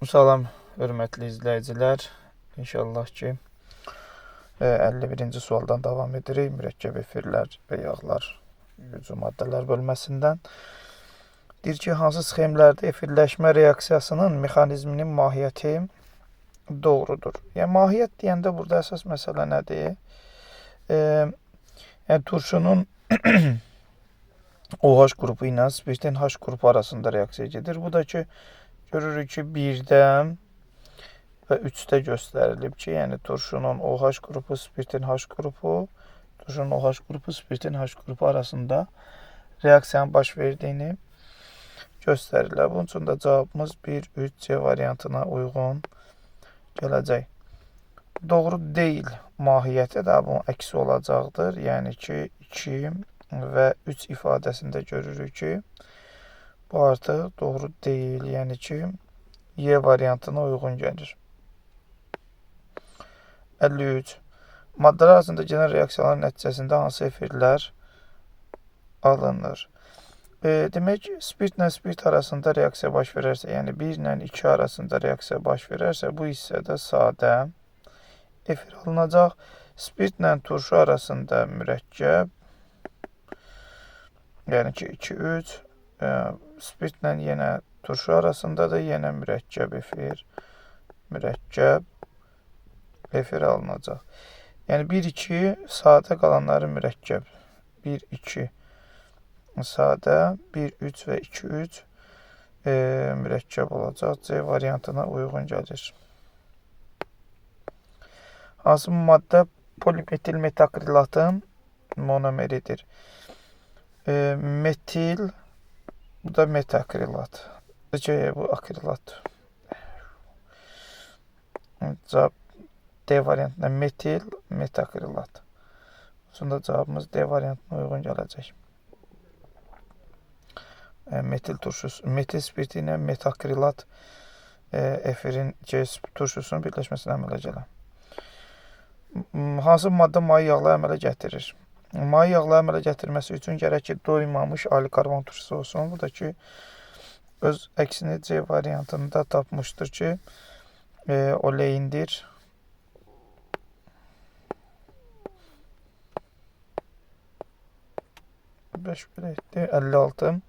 Salam, hörmətli izləyicilər. İnşallah ki, 51-ci sualdan davam edirik. Mürəkkəb efirlər və yağlar üzv maddələr bölməsindən. Deyir ki, hansı sxemlərdə efirləşmə reaksiyasının mexanizminin mahiyyəti doğrudur? Yəni, mahiyyət deyəndə burada əsas məsələ nədir? Yəni, turşunun OH qrupu ilə spirtin H qrupu arasında reaksiya gedir. Bu da ki, görürük ki, 1-də və 3-də göstərilib ki, yəni turşunun OH qrupu, spirtin H qrupu, turşunun OH qrupu, spirtin H qrupu arasında reaksiyanın baş verdiyini göstərirlər. Bunun üçün də cavabımız 1-3C variantına uyğun gələcək. Doğru deyil mahiyyəti də bunun əksi olacaqdır. Yəni ki, 2 və 3 ifadəsində görürük ki, bu artıq doğru deyil. Yəni ki, Y variantına uyğun gəlir. 53. Maddələr arasında gedən reaksiyaların nəticəsində hansı efirlər alınır? Demək, spirtlə spirt arasında reaksiya baş verərsə, yəni 1 ilə 2 arasında reaksiya baş verərsə, bu hissədə sadə efir alınacaq. Spirtlə turşu arasında mürəkkəb, yəni ki, 2-3, spirtlə yenə turşu arasında da yenə mürəkkəb efir alınacaq. Yəni 1-2 sadə qalanları mürəkkəb. 1-2 sadə, 1-3 və 2-3 mürəkkəb olacaq. C variantına uyğun gəlir. Hansı maddə polimetil metakrilatın monomeridir? Metil, bu da metakrilat. Bu akrilat. Cavab D variantına metil, metakrilat. Sonunda cavabımız D variantına uyğun gələcək. Metil turşusu, metil spirti ilə metakrilat efirin turşusunun birləşməsinə əmələ gələn. Hansı maddə maye yağla əmələ gətirir? Maye yağla əmələ gətirməsi üçün gərək ki, doymamış ali karbon turşusu olsun. Bu da ki, öz əksini C variantında tapmışdır ki, oleindir. 56.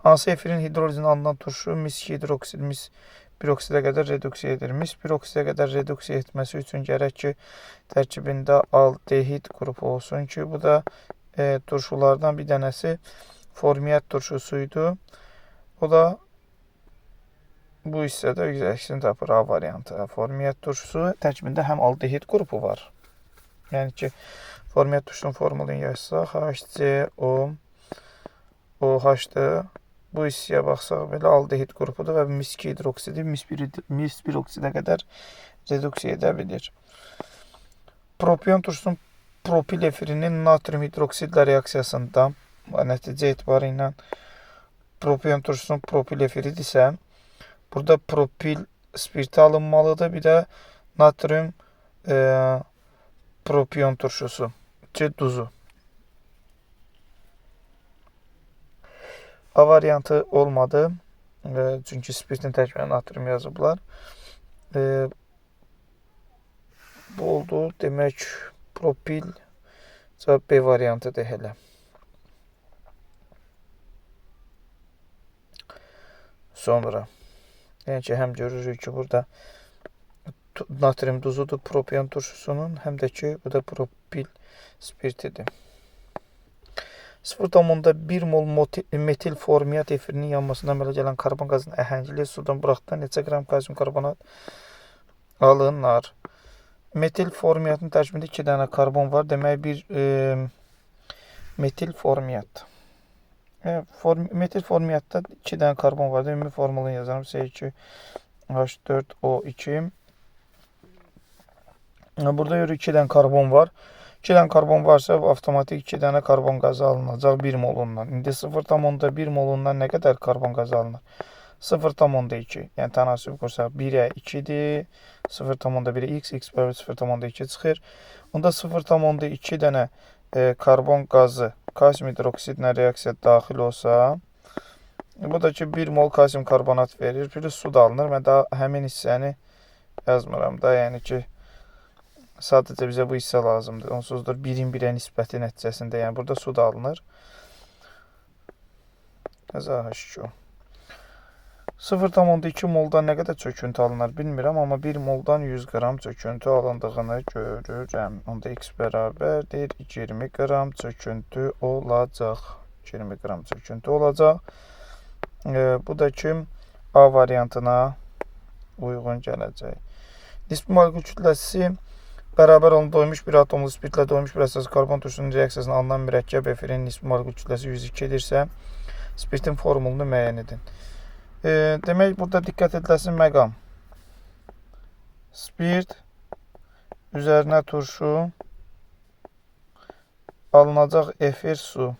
Hansı efirin hidrolizini alınan turşu mis hidroksid, mis piroksidə qədər reduksiya edir? Mis piroksidə qədər reduksiya etməsi üçün gərək ki, tərkibində aldehid qrupu olsun ki, bu da turşulardan bir dənəsi formiyyət turşusuydu. O da bu hissədə əksini tapır A variantı. Formiyyət turşusu tərkibində həm aldehid qrupu var. Yəni ki, formiyyət turşusunun formulunu yazsaq, HCO OH-dır. Bu hissəyə baxsaq belə aldehid qrupudur və miski hidroksidi mis piroksidə qədər reduksiya edə bilir. Propion turşusunun propil efirinin natrium hidroksidlə reaksiyasında nəticə etibarı ilə propion turşusunun propil efiridirsə, burada propil spirti alınmalıdır. Bir də natrium propion turşusu, duzu. A variantı olmadı. Çünki spirtin tərkibinə natrium yazıblar. Bu oldu. Demək, propil cavab B variantıdır hələ. Sonra, yəni ki, həm görürük ki, burada natrium duzudur propion turşusunun, həm də ki, bu da propil spirtidir. 0,1 mol metil formiyyət efirinin yanmasına əmələ gələn karbon qazının əhəngili sudan buraxdıqda neçə qram kalsium karbonat alınır? Metil formiyyatın tərkibində 2 dənə karbon var. Demək, bir metil formiyyat. Metil formiyyatda 2 dənə karbon var. Ümumi formulunu yazarım. C2H4O2. Burada görə 2 dənə karbon var. 2 dənə karbon varsa, avtomatik 2 dənə karbon qazı alınacaq 1 molundan. İndi 0,1 molundan nə qədər karbon qazı alınır? 0,2. Yəni, tənasüb qursaq 1-ə 2-dir. 0,1-ə x bərabər 0,2 çıxır. Onda 0,2 dənə karbon qazı kalsium hidroksidlə reaksiya daxil olsa, Bu da ki 1 mol kalsium karbonat verir. Plus su da alınır. Mən daha həmin hissəni yazmıram da. Yəni ki, sadəcə bizə bu hissə lazımdır. Onsuzdur 1-in 1-ə nisbəti nəticəsində. Yəni burada su da alınır. ZH2O. 0,2 moldan nə qədər çöküntü alınır bilmirəm, amma 1 moldan 100 qram çöküntü alındığını görürəm. Onda x bərabərdir 20 qram çöküntü olacaq. 20 qram çöküntü olacaq. Bu da ki A variantına uyğun gələcək. Nisbi molekul kütləsi bərabər olan doymuş bir atomlu spirtlə doymuş bir əsas karbon turşunun reaksiyasına alınan mürəkkəb efirin nisbi molekul kütləsi 102 edirsə, spirtin formulunu müəyyən edin. Demək, burada diqqət ediləsi məqam. Spirt üzərinə turşu, alınacaq efir, su.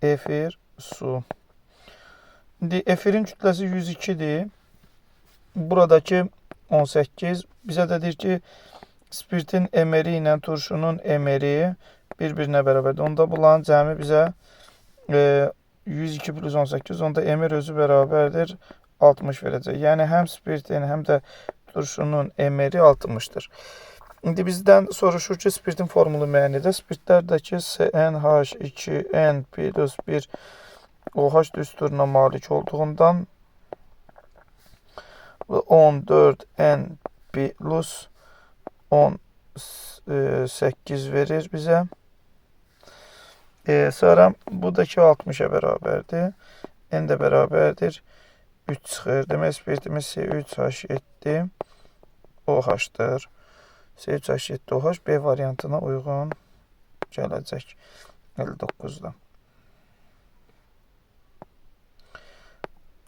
Efir, su. İndi efirin kütləsi 102-dir. Buradakı 18. Bizə də deyir ki, spirtin emeri ilə turşunun emeri bir-birinə bərabərdir. Onda bunların cəmi bizə 102 plus 18, onda emer özü bərabərdir 60 verəcək. Yəni, həm spirtin, həm də turşunun emeri 60-dır. İndi bizdən soruşur ki, spirtin formulu müəyyən edə. Spirtlərdəki CnH2n plus 1 OH düsturuna malik olduğundan 14n plus 18 verir bizə. Sonra buradakı 60'a bərabərdir. N də bərabərdir 3 çıxır. Demək, spirtimiz C3H7 OH-dır. C3H7 OH B variantına uyğun gələcək 59-da.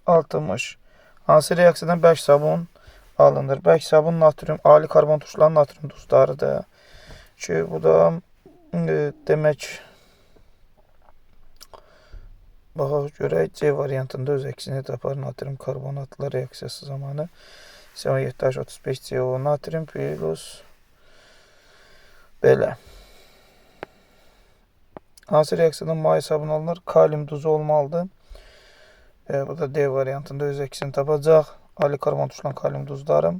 60. Hansı reaksiyadan bərk sabun alınır? Bərk sabun natrium, ali karbon turşuların natrium duzlarıdır. Ki, bu da demək, baxaq görək, C variantında öz əksini tapar natrium karbonatlı reaksiyası zamanı. C17H35 CO natrium plus belə. Hansı reaksiyadan maye sabun alınır? Kalium duzu olmalıdır. Bu da D variantında öz əksini tapacaq. Ali karbon turşulan kalium duzları.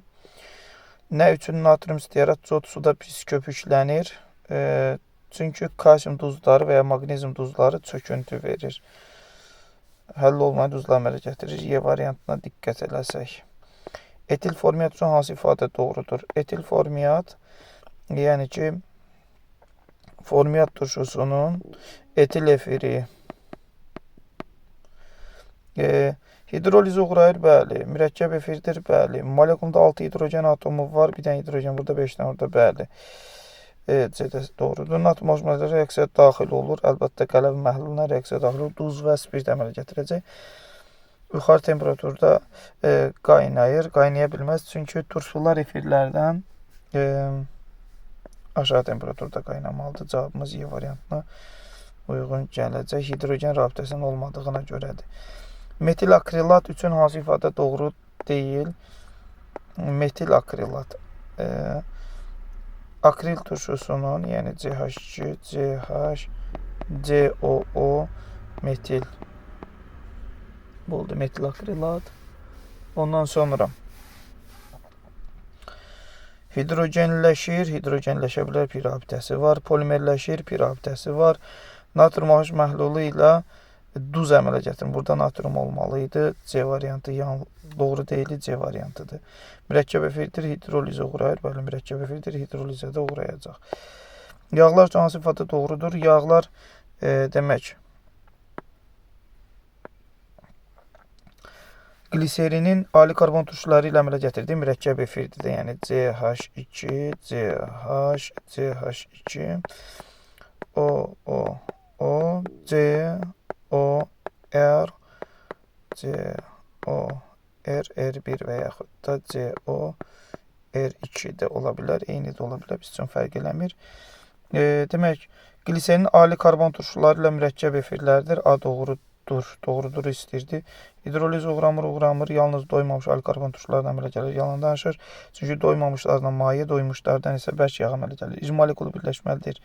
Nə üçün natrium stearat azot suda pis köpüklənir? Çünki kalsium duzları və ya maqnezium duzları çöküntü verir. Həll olmayan duzlar əmələ gətirir. Y variantına diqqət eləsək. Etil formiyat üçün hansı ifadə doğrudur? Etil formiyat, yəni ki, formiyat turşusunun etil efiri hidroliz uğrayır, bəli. Mürəkkəb efirdir, bəli. Molekulunda 6 hidrogen atomu var, bir dənə hidrogen burada, 5 dənə orada, bəli. C-də doğrudur. Natrium oxidlərinə reaksiya daxil olur. Əlbəttə, qələvi məhluluna reaksiya daxil olur. Duz və spirt əmələ gətirəcək. Yuxarı temperaturda qaynayır. Qaynaya bilməz. Çünki turşular efirlərdən aşağı temperaturda qaynamalıdır. Cavabımız Y variantına uyğun gələcək. Hidrogen rabitəsinin olmadığına görədir. Metil akrilat üçün hansı ifadə doğru deyil? Metil akrilat. Akril turşusunun, yəni CH2, CH, COO, metil. Bu oldu metil akrilat. Ondan sonra hidrogenləşir, hidrogenləşə bilər, pi rabitəsi var. Polimerləşir, pi rabitəsi var. Natrium OH məhlulu ilə duz əmələ gətirir. Burada natrium olmalıydı. C variantı doğru deyil, C variantıdır. Mürəkkəb efirdir, hidrolizə uğrayır. Bəli, mürəkkəb efirdir, hidrolizə də uğrayacaq. Yağlar üçün hansı ifadə doğrudur? Yağlar demək, gliserinin ali karbon turşuları ilə əmələ gətirdiyi mürəkkəb efirdir. Yəni CH2, CH, CH2, O, C, O, R, C, O, R1 və yaxud da C, O, R2 də ola bilər, eyni də ola bilər, biz üçün fərq eləmir. Demək, gliserinin ali karbon turşuları ilə mürəkkəb efirlərdir. A doğrudur istəyirdi. Hidroliz uğramır, yalnız doymamış ali karbon turşulardan əmələ gəlir. Yalan danışır. Çünki doymamışlardan maye, doymuşlardan isə bərk yağ əmələ gəlir. İcmal molekulu birləşməlidir.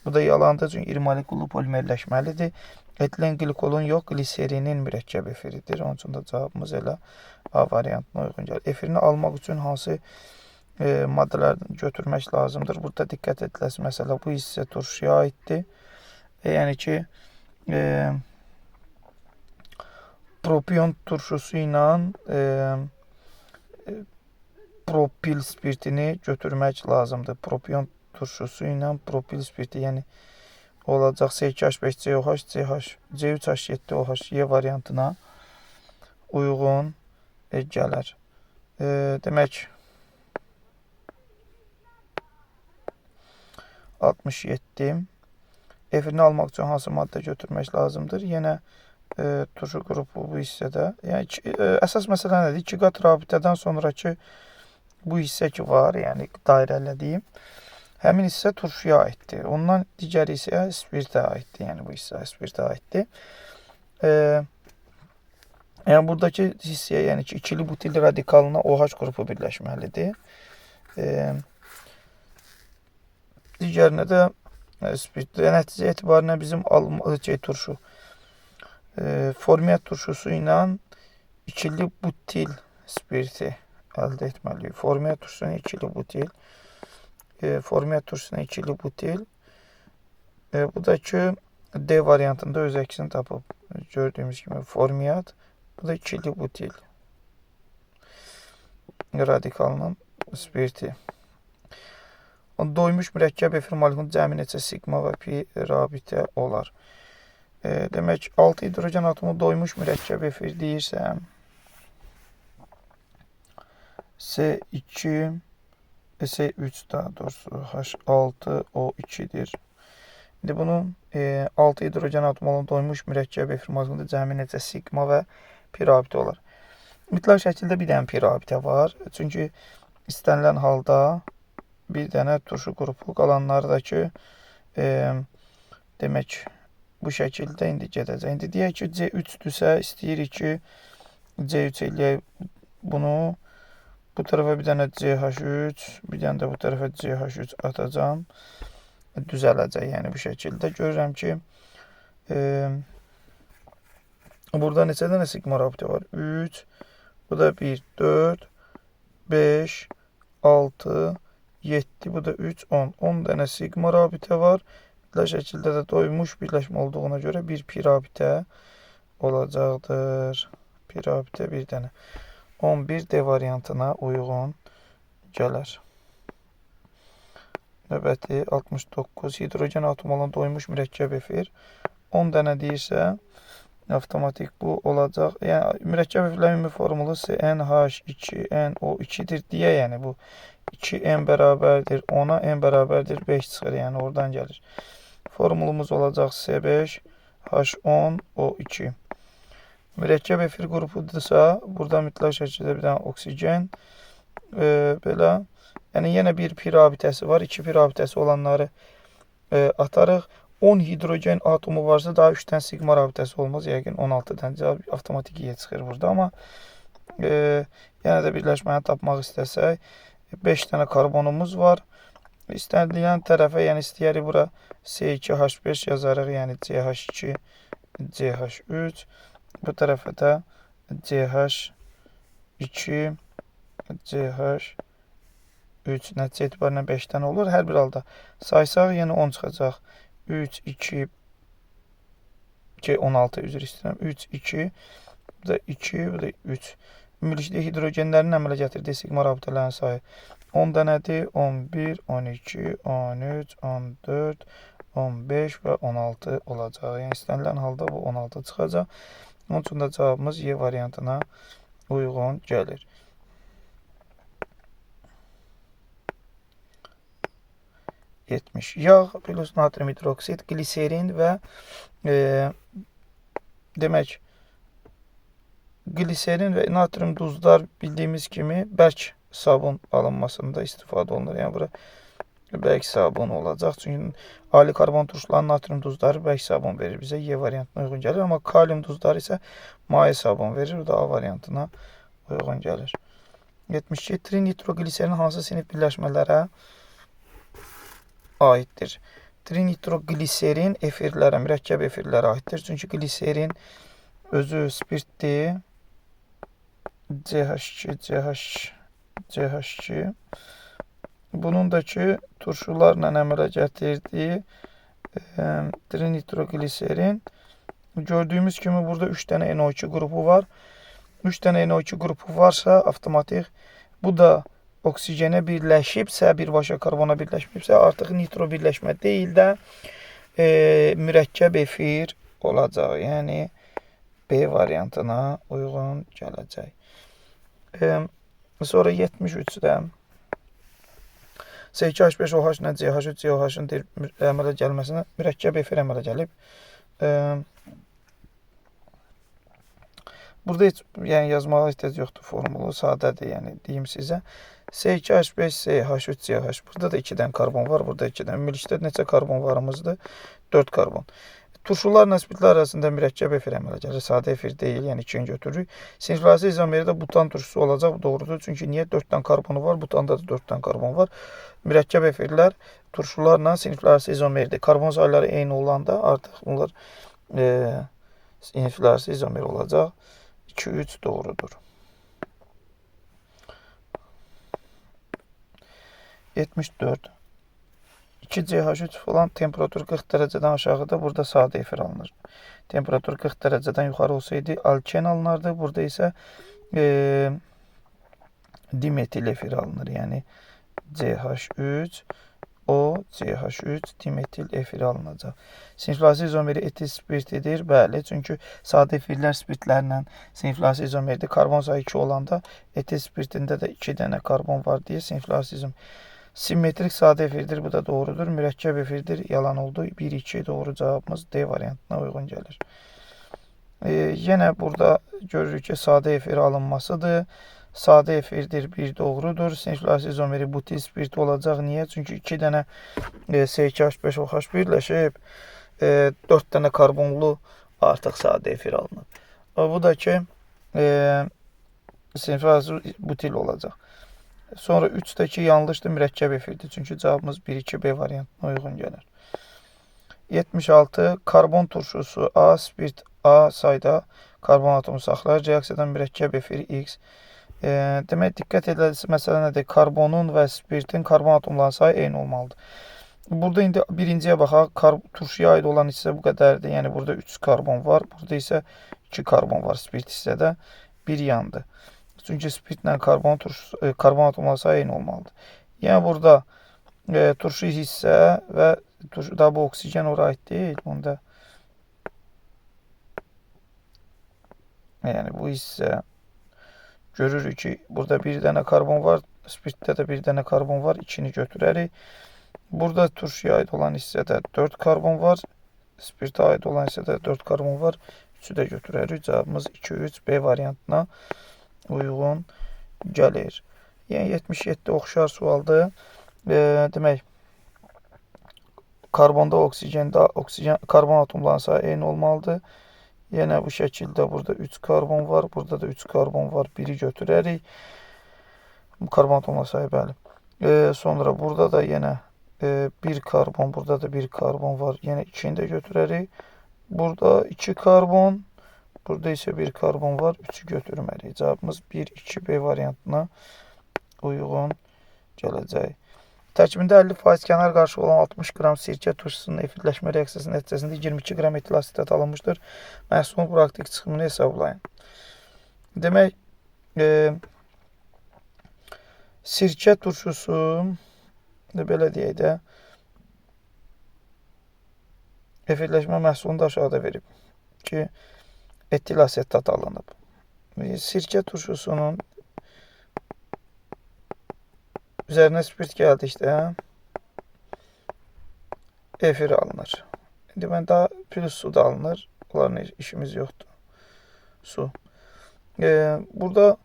Bu da yalandır, çünki iri molekullu polimerləşməlidir. Etilen glikolun yox, gliserinin mürəkkəb efiridir. Onun üçün də cavabımız elə A variantına uyğun gəlir. Efirini almaq üçün hansı maddələrdən götürmək lazımdır? Burada diqqət ediləsi məsələ bu hissə turşuya aiddir. Yəni ki, propion turşusu ilə propil spirtini götürmək lazımdır. Propion turşusu ilə propil spirti, yəni olacaq C2H5COH, C3H7OH Y variantına uyğun gələr. Demək, 67. Efirini almaq üçün hansı maddə götürmək lazımdır? Yenə turşu qrupu bu hissədə. Yəni əsas məsələ nədir? 2 qat rabitədən sonrakı bu hissə ki var, yəni dairələdiyim, həmin hissə turşuya aiddir. Ondan digəri isə spirtə aiddir. Yəni bu hissə spirtə aiddir. Yəni buradakı hissəyə, yəni ki, ikili butil radikalına OH qrupu birləşməlidir. Digərinə də spirt. Nəticə etibarına bizim turşu formiyyət turşusu ilə ikili butil spirti əldə etməliyik. Formiyyət turşusuna ikili butil. Formiyyət turşusuna ikili butil. Bu da ki D variantında öz əksini tapıb. Gördüyümüz kimi formiyyət. Bu da ikili butil radikalının spirti. Doymuş mürəkkəb efir molekulunun cəmi neçə sigma və pi rabitə olar? Demək, 6 hidrogen atomu doymuş mürəkkəb efir deyirsəm, C2, C3 daha doğrusu H6O2'dir. İndi bunun 6 hidrogen atomu olan doymuş mürəkkəb efir molekulunda cəmi neçə sigma və pi rabitə olar? Mütləq şəkildə bir dənə pi rabitə var. Çünki istənilən halda bir dənə turşu qrupu, qalanları da ki, demək, bu şəkildə indi gedəcək. İndi deyək ki, C3-dürsə, istəyirik ki, C3 eləyək bunu. Bu tərəfə bir dənə CH3, bir dənə də bu tərəfə CH3 atacam. Düzələcək, yəni bu şəkildə. Görürəm ki, burada neçə dənə sigma rabitə var? 3, bu da 1, 4, 5, 6, 7, bu da 3, 10. 10 dənə sigma rabitə var. Mütləq şəkildə də doymuş birləşmə olduğuna görə bir pi rabitə olacaqdır. Pi rabitə bir dənə. 11 D variantına uyğun gələr. Növbəti 69. Hidrogen atomu olan doymuş mürəkkəb efir 10 dənə deyirsə, avtomatik bu olacaq. Yəni mürəkkəb efirlərin ümumi formulu NH2NO2-dir deyə, yəni bu 2N bərabərdir 10-a, N bərabərdir 5 çıxır. Yəni oradan gəlir. Formulumuz olacaq C5H10O2. Mürəkkəb efir qrupudursa, burada mütləq şəkildə bir dənə oksigen, belə, yəni yenə bir pi rabitəsi var. 2 pi rabitəsi olanları atarıq. 10 hidrogen atomu varsa daha 3 dənə sigma rabitəsi olmaz. Yəqin 16 dənə avtomatik Y çıxır burada. Amma yenə də birləşməni tapmaq istəsək, 5 dənə karbonumuz var. İstənilən tərəfə, yəni istəyərik bura C2H5 yazarıq, yəni CH2, CH3. Bu tərəfə də CH2, CH3. Nəticə etibarına 5 dənə olur. Hər bir halda saysaq, yəni 10 çıxacaq. 3, 2, 16, üzr istəyirəm. 3, 2, bu da 2, bu da 3. Ümumilikdə hidrogenlərin əmələ gətirdiyi sigma rabitələrin sayı 10 dənədir. 11, 12, 13, 14, 15 və 16 olacaq. Yəni istənilən halda bu 16 çıxacaq. Onun üçün də cavabımız Y variantına uyğun gəlir. Yağ plus natrium hidroksid, gliserin və demək, gliserin və natrium duzlar bildiyimiz kimi bərk sabun alınmasında istifadə olunur. Yəni bura bərk sabun olacaq. Çünki ali karbon turşuların natrium duzları bərk sabun verir bizə. Y variantına uyğun gəlir. Amma kalium duzları isə maye sabun verir. Bu da A variantına uyğun gəlir. 72. Trinitrogliserin hansı sinif birləşmələrə aiddir? trinitrogliserin efirlərə, mürəkkəb efirlərə aiddir. Çünki gliserin özü spirtdir. CH2. Bunun da ki, turşularla əmələ gətirdiyi trinitrogliserin. Gördüyümüz kimi burada 3 dənə NO2 qrupu var. 3 dənə NO2 qrupu varsa, avtomatik bu da oksigenə birləşibsə, birbaşa karbona birləşməyibsə, artıq nitro birləşmə deyil də mürəkkəb efir olacaq. Yəni, B variantına uyğun gələcək. Sonra 73-də C2H5OH ilə CH3COH-ın əmələ gəlməsinə mürəkkəb efir əmələ gəlib. Burada heç yazmağa ehtiyac yoxdur formulu, sadədir, yəni deyim sizə. C2H5CH3CH. Burada da 2 dənə karbon var, burada 2 dənə. Ümumilikdə neçə karbon varımızdır? 4 karbon. Turşularla spirtlər arasında mürəkkəb efir əmələ gəlir. Sadə efir deyil, yəni 2-ni götürürük. Siniflərarası izomeri də butan turşusu olacaq, bu doğrudur. Çünki niyə? 4 dənə karbonu var, butanda da 4 dənə karbon var. Mürəkkəb efirlər turşularla siniflərarası izomeridir. Karbon sayıları eyni olanda artıq bunlar siniflərarası izomer olacaq. 2-3 doğrudur. 74. 2CH3 falan temperatur 40 dərəcədən aşağıda burada sadə efir alınır. Temperatur 40 dərəcədən yuxarı olsaydı alken alınardı. Burada isə dimetil efir alınır. Yəni CH3 CH3 dimetil efir alınacaq. Siniflərarası izomeri etil spirtidir. Bəli, çünki sadə efirlər spirtlərlə siniflərarası izomeridir. Karbon sayı 2 olanda etil spirtində də 2 dənə karbon var deyə siniflərarası izomer. Simmetrik sadə efirdir. Bu da doğrudur. Mürəkkəb efirdir. Yalan oldu. 1-2 doğru cavabımız D variantına uyğun gəlir. Yenə burada görürük ki, sadə efir alınmasıdır. Sadə efirdir. 1 doğrudur. Siniflərarası izomeri butil spirt olacaq. Niyə? Çünki 2 dənə C2H5OH birləşib 4 dənə karbonlu artıq sadə efir alınır. Bu da ki, siniflərarası butil olacaq. Sonra 3-dəki yanlışdır, mürəkkəb efirdir. Çünki cavabımız 1-2B variantına uyğun gəlir. 76. Karbon turşusu A, spirt A sayda karbon atomu saxlayır. Reaksiyadan mürəkkəb efiri X. Demək, diqqət ediləcək məsələ nədir? Karbonun və spirtin karbon atomlarının sayı eyni olmalıdır. Burada indi birinciyə baxaq. Turşuya aid olan hissə bu qədərdir. Yəni, burada 3 karbon var. Burada isə 2 karbon var spirt hissədə. 1 yandı. Çünki spirtlə karbon atomları sayı eyni olmalıdır. Yəni, burada turşu hissə və turşuda bu oksigen ora aid deyil. Bunda yəni, bu hissə görürük ki, burada 1 dənə karbon var. Spirtdə də 1 dənə karbon var. 2-ni götürərik. Burada turşuya aid olan hissədə 4 karbon var. Spirtə aid olan hissədə 4 karbon var. 3-ü də götürərik. Cavabımız 2-3B variantına uyğun gəlir. Yəni, 77 oxşar sualdır. Demək, karbonda karbon atomlarının sayı eyni olmalıdır. Yenə bu şəkildə burada 3 karbon var. Burada da 3 karbon var. 1-i götürərik. Karbon atomlarının sayı bəli. Sonra burada da yenə 1 karbon, burada da 1 karbon var. Yenə 2-ni də götürərik. Burada 2 karbon, burada isə 1 karbon var. 3-ü götürməliyik. Cavabımız 1-2B variantına uyğun gələcək. Tərkibində 50% kənar qarışıq olan 60 qram sirkə turşusunun efirləşmə reaksiyasının nəticəsində 22 qram etil asitat alınmışdır. Məhsulun praktik çıxımını hesablayın. Demək, sirkə turşusu, belə deyək də, efirləşmə məhsulunu da aşağıda verib ki, etil asetat alınıb. Sirkə turşusunun üzərinə spirt gəldikdə efir alınır. İndi mən daha plus su da alınır. Onların işimiz yoxdur. Su. Burada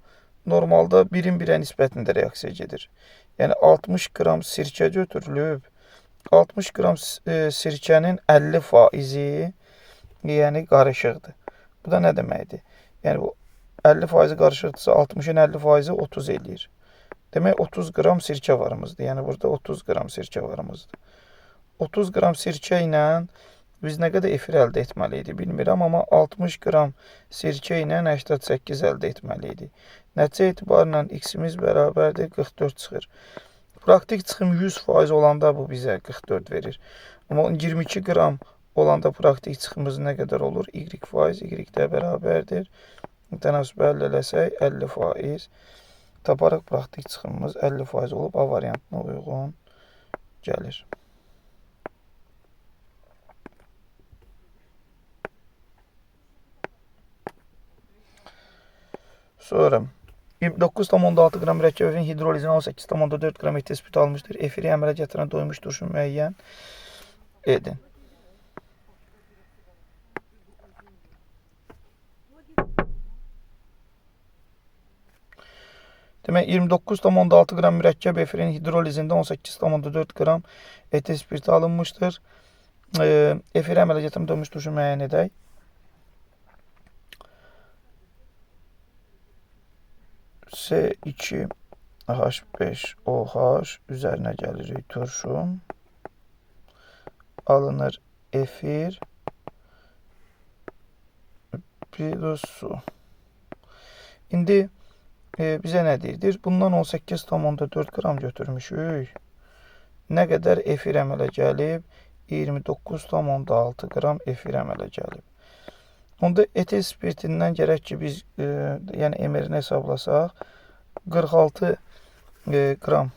normalda 1-in 1-ə nisbətində reaksiya gedir. Yəni 60 qram sirkə götürülüb, 60 qram sirkənin 50%-i yəni qarışıqdır. Bu da nə deməkdir? Yəni bu 50% qarışıqdırsa 60-ın 50%-i 30 eləyir. Demək 30 qram sirkə varımızdır. Yəni burada 30 qram sirkə varımızdır. 30 qram sirkə ilə biz nə qədər efir əldə etməli idi bilmirəm, amma 60 qram sirkə ilə 88 əldə etməli idi. Nəticə etibarıyla x-imiz bərabərdir 44 çıxır. Praktik çıxım 100% olanda bu bizə 44 verir. Amma 22 qram olanda praktik çıxımımız nə qədər olur? Y%, y də bərabərdir. Tənasübü əldə eləsək 50%. Taparaq praktik çıxımımız 50% olub A variantına uyğun gəlir. Sonra 29,6 qram mürəkkəbin hidrolizini 18,4 qram etil spirti almışdır. Efiri əmələ gətirən doymuş turşu müəyyən edin. Demək 29,6 qram mürəkkəb efirin hidrolizində 18,4 qram etil spirti alınmışdır. Efiri əmələ gətirən doymuş turşu müəyyən edək. C2H5OH üzərinə gəlirik turşu. Alınır efir plus su. İndi bizə nə deyir? Bundan 18,4 qram götürmüşük. Nə qədər efir əmələ gəlib? 29,6 qram efir əmələ gəlib. Onda etil spirtindən gərək ki biz yəni emerini hesablasaq 46 qram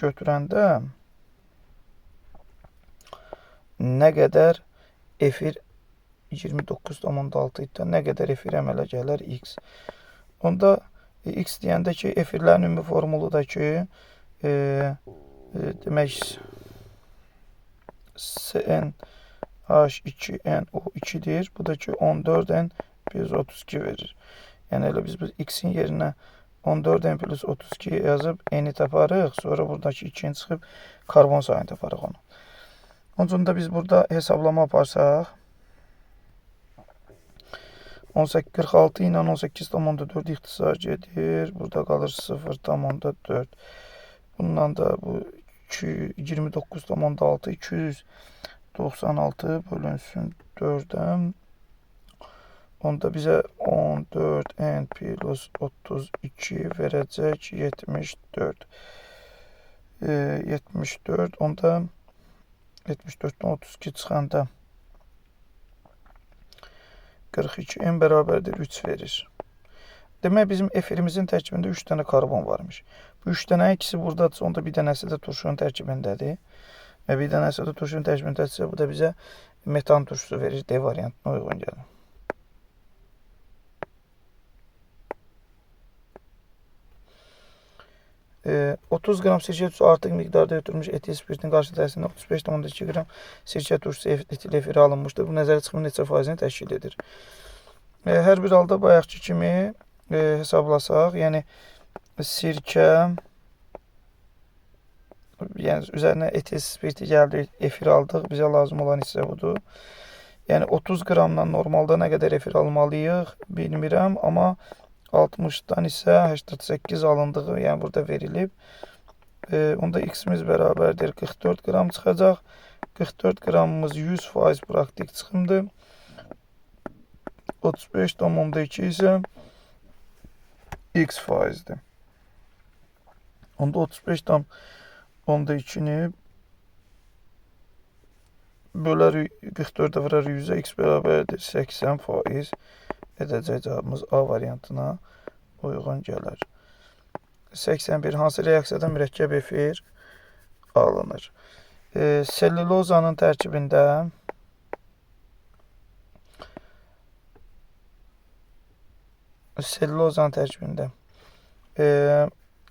götürəndə nə qədər efir 29,6 ilə nə qədər efir əmələ gələr x. Onda x deyəndə ki efirlərin ümumi formulu da ki demək CnH2NO2-dir. Bu da ki 14N plus 32 verir. Yəni elə biz x-in yerinə 14N plus 32 yazıb N-i taparıq. Sonra buradakı 2-ni çıxıb karbon sayını taparıq onu. Onun üçün də biz burada hesablama aparsaq 46 ilə 18,4 ixtisar gedir. Burada qalır 0,4. Bundan da bu 29,6 296 bölünsün 4'ə. Onda bizə 14N plus 32 verəcək 74. 74. Onda 74'dən 32 çıxanda 42N bərabərdir 3 verir. Demək bizim efirimizin tərkibində 3 dənə karbon varmış. Bu 3 dənə ikisi buradadırsa, onda bir dənəsi də turşunun tərkibindədir. Və bir dənəsi də turşunun tərkibindədirsə, bu da bizə metan turşusu verir. D variantına uyğun gəlir. E, 30 qram sirkə turşusu artıq miqdarda götürülmüş etil spirtin qarşı tərəsində 35,2 qram sirkə turşusu etil efiri alınmışdır. Bu nəzərə çıxımın neçə faizini təşkil edir. Hər bir halda bayaqki kimi hesablasaq, yəni sirkə, yəni üzərinə etil spirti gəldi, efir aldıq, bizə lazım olan hissə budur. Yəni 30 qramdan normalda nə qədər efir almalıyıq, bilmirəm, amma 60-dan isə 88 alındığı, yəni burada verilib. Onda x-imiz bərabərdir 44 qram çıxacaq. 44 qramımız 100% praktik çıxımdır. 35,2 isə x faizdir. Onda 35,2-ni bölərik 44-ə vurarıq 100-ə, x bərabərdir 80% edəcək cavabımız A variantına uyğun gələr. 81. Hansı reaksiyadan mürəkkəb efir alınır? Sellulozanın tərkibində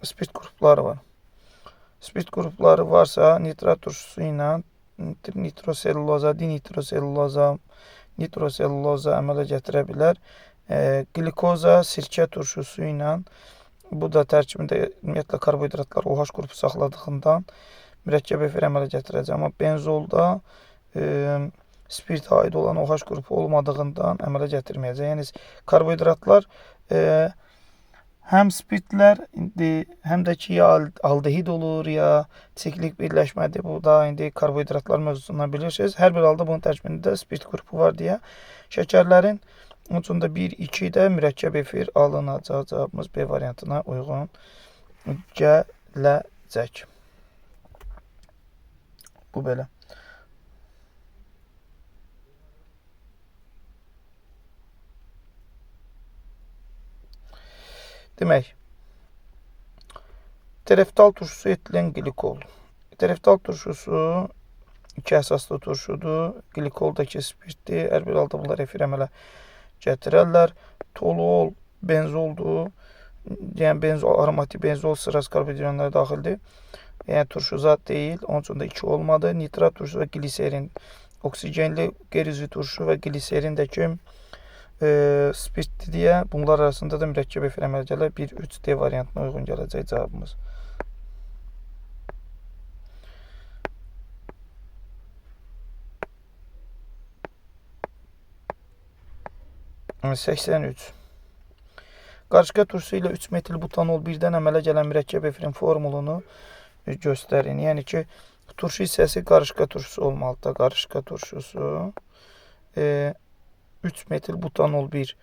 spirt qrupları var. Spirt qrupları varsa nitrat turşusu ilə nitroselluloza, nitroselluloza əmələ gətirə bilər. Glikoza, sirkə turşusu ilə, bu da tərkibində ümumiyyətlə karbohidratlar OH qrupu saxladığından mürəkkəb efir əmələ gətirəcək. Amma benzolda spirtə aid olan OH qrupu olmadığından əmələ gətirməyəcək. Yəni karbohidratlar Həm spirtlər indi həm də ki, ya aldehid olur, ya siklik birləşmədir. Bu da indi karbohidratlar mövzusundan bilirsiniz. Hər bir halda bunun tərkibində spirt qrupu var deyə şəkərlərin onun üçün də 1, 2 də mürəkkəb efir alınacaq. Cavabımız B variantına uyğun gələcək. Bu belə. Demək, tereftal turşusu etilən glikol. Tereftal turşusu iki əsaslı turşudur. Glikol da ki, spirtdir. Hər bir halda bunlar efir əmələ gətirərlər. Toluol benzoldur. Yəni benzol, aromatik benzol sırası karbonhidratlara daxildir. Yəni turşu zat deyil. Onun üçün də 2 olmadı. Nitrat turşusu və gliserin. Oksigenli qeyri-üzvi turşu və gliserin də ki, spirtdir deyə bunlar arasında da mürəkkəb efir əmələ gələr. 1, 3, D variantına uyğun gələcək cavabımız. Evet, 83. Qarışqa turşusu ilə 3 metil butanol birdən əmələ gələn mürəkkəb efirin formulunu göstərin. Yəni ki, turşu hissəsi qarışqa turşusu olmalıdır. Qarışqa turşusu 3 metil butanol 1.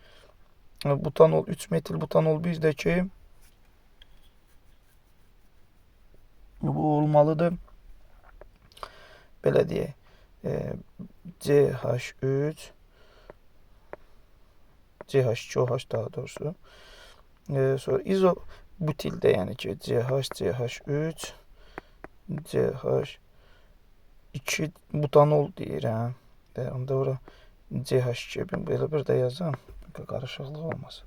Butanol 3 metil butanol 1 də ki, bu olmalıdır. Belə deyək. CH3 CH2OH daha doğrusu. Sonra izobutildə yəni ki, CH3 CH2 butanol deyirəm. Onda ora CH2 belə bir də yazam. Qarışıqlıq olmasın.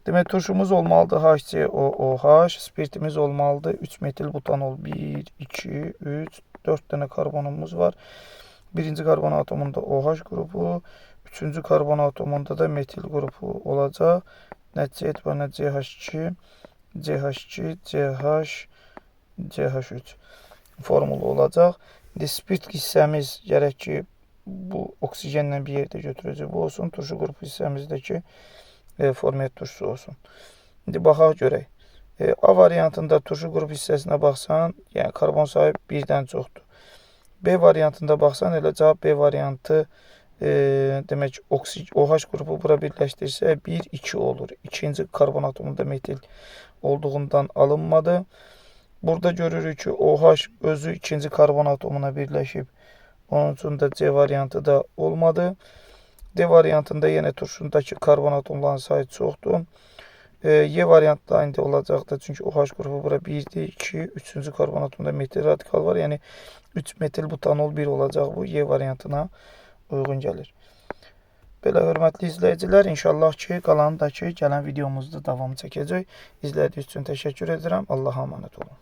Demək, turşumuz olmalıdır HCOOH, spirtimiz olmalıdır 3 metil butanol 1, 2, 3, 4 dənə karbonumuz var. Birinci karbon atomunda OH qrupu, üçüncü karbon atomunda da metil qrupu olacaq. Nəticə etibarına CH2, CH3 formulu olacaq. İndi spirt hissəmiz gərək ki, bu oksigenlə bir yerdə götürəcək bu olsun. Turşu qrupu hissəmizdəki formet turşusu olsun. İndi baxaq görək. A variantında turşu qrupu hissəsinə baxsan, yəni karbon sayı 1-dən çoxdur. B variantında baxsan, elə cavab B variantı demək OH qrupu bura birləşdirsə 1, 2 olur. İkinci karbon atomunda metil olduğundan alınmadı. Burada görürük ki, OH özü ikinci karbon atomuna birləşib. Onun üçün də C variantı da olmadı. D variantında yenə turşundakı karbon atomlarının sayı çoxdur. Y variantda indi olacaqdır. Çünki OH qrupu bura 1-dir, 2, 3-cü karbon atomunda metil radikal var. Yəni 3 metil butanol 1 olacaq bu. Y variantına uyğun gəlir. Belə hörmətli izləyicilər, inşallah ki, qalanındakı gələn videomuzda davam çəkəcək. İzlədiyiniz üçün təşəkkür edirəm. Allah'a əmanət olun.